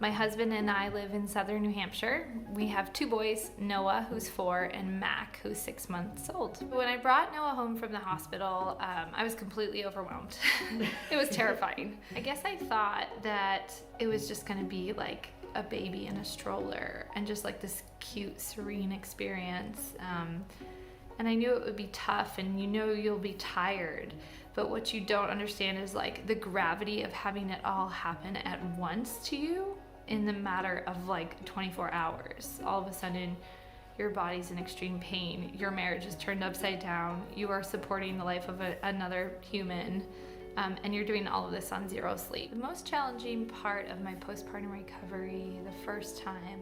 My husband and I live in southern New Hampshire. We have 2 boys, Noah, who's 4, and Mack, who's 6 months old. When I brought Noah home from the hospital, I was completely overwhelmed. It was terrifying. I guess I thought that it was just gonna be like a baby in a stroller and just like this cute, serene experience. And I knew it would be tough, and you'll be tired. But what you don't understand is like the gravity of having it all happen at once to you in the matter of like 24 hours. All of a sudden, your body's in extreme pain. Your marriage is turned upside down. You are supporting the life of another human. And you're doing all of this on 0 sleep. The most challenging part of my postpartum recovery the first time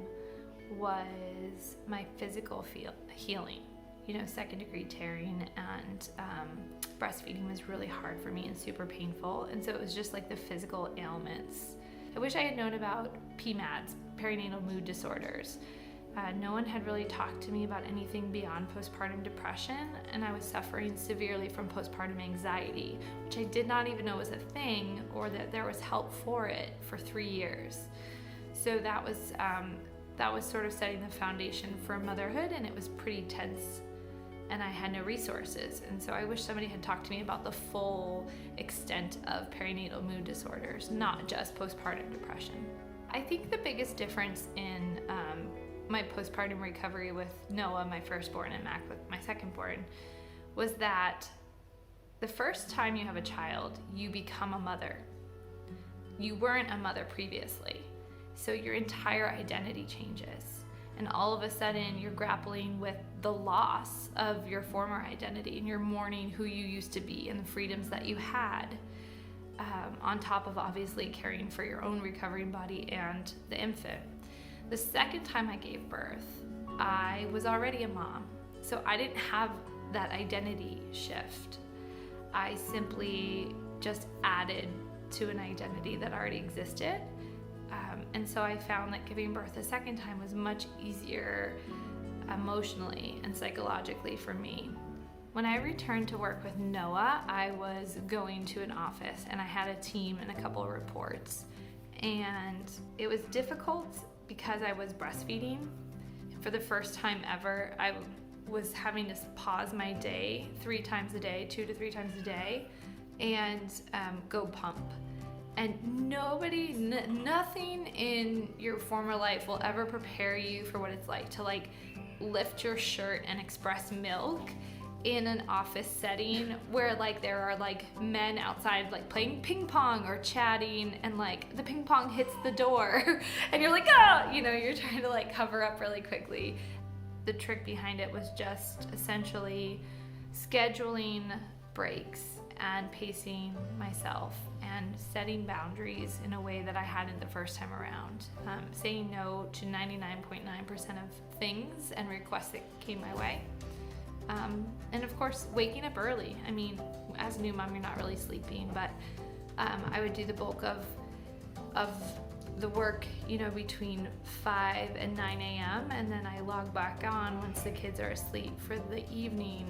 was my physical healing. Second-degree tearing and breastfeeding was really hard for me and super painful. And so it was just like the physical ailments. I wish I had known about PMADs, perinatal mood disorders. No one had really talked to me about anything beyond postpartum depression, and I was suffering severely from postpartum anxiety, which I did not even know was a thing or that there was help for it for 3 years. So that was sort of setting the foundation for motherhood, and it was pretty tense, and I had no resources. And so I wish somebody had talked to me about the full extent of perinatal mood disorders, not just postpartum depression. I think the biggest difference in my postpartum recovery with Noah, my firstborn, and Mack, my secondborn, was that the first time you have a child, you become a mother. You weren't a mother previously, so your entire identity changes. And all of a sudden, you're grappling with the loss of your former identity, and you're mourning who you used to be and the freedoms that you had, on top of obviously caring for your own recovering body and the infant. The second time I gave birth, I was already a mom, so I didn't have that identity shift. I simply just added to an identity that already existed. And so I found that giving birth a second time was much easier emotionally and psychologically for me. When I returned to work with Noah, I was going to an office and I had a team and a couple of reports. And it was difficult because I was breastfeeding. For the first time ever, I was having to pause my day 3 times a day, 2 to 3 times a day, and go pump. And nothing in your former life will ever prepare you for what it's like to like lift your shirt and express milk in an office setting where like there are like men outside like playing ping pong or chatting, and like the ping pong hits the door and you're like, oh, you're trying to like cover up really quickly. The trick behind it was just essentially scheduling breaks and pacing myself and setting boundaries in a way that I hadn't the first time around. Saying no to 99.9% of things and requests that came my way. And of course, waking up early. I mean, as a new mom, you're not really sleeping, but I would do the bulk of the work, between 5 and 9 a.m. and then I log back on once the kids are asleep for the evening,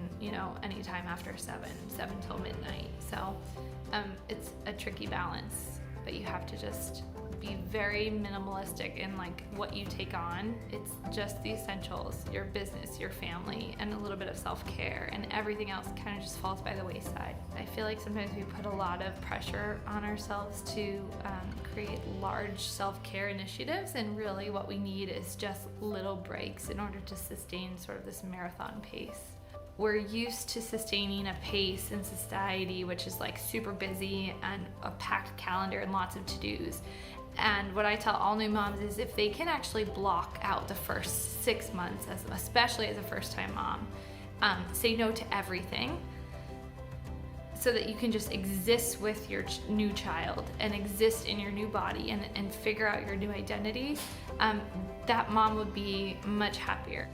anytime after 7 till midnight. So it's a tricky balance, but you have to just be very minimalistic in like what you take on. It's just the essentials, your business, your family, and a little bit of self-care, and everything else kind of just falls by the wayside. I feel like sometimes we put a lot of pressure on ourselves to create large self-care initiatives, and really what we need is just little breaks in order to sustain sort of this marathon pace. We're used to sustaining a pace in society which is like super busy and a packed calendar and lots of to-dos. And what I tell all new moms is if they can actually block out the first 6 months, especially as a first-time mom, say no to everything so that you can just exist with your new child and exist in your new body and figure out your new identity, that mom would be much happier.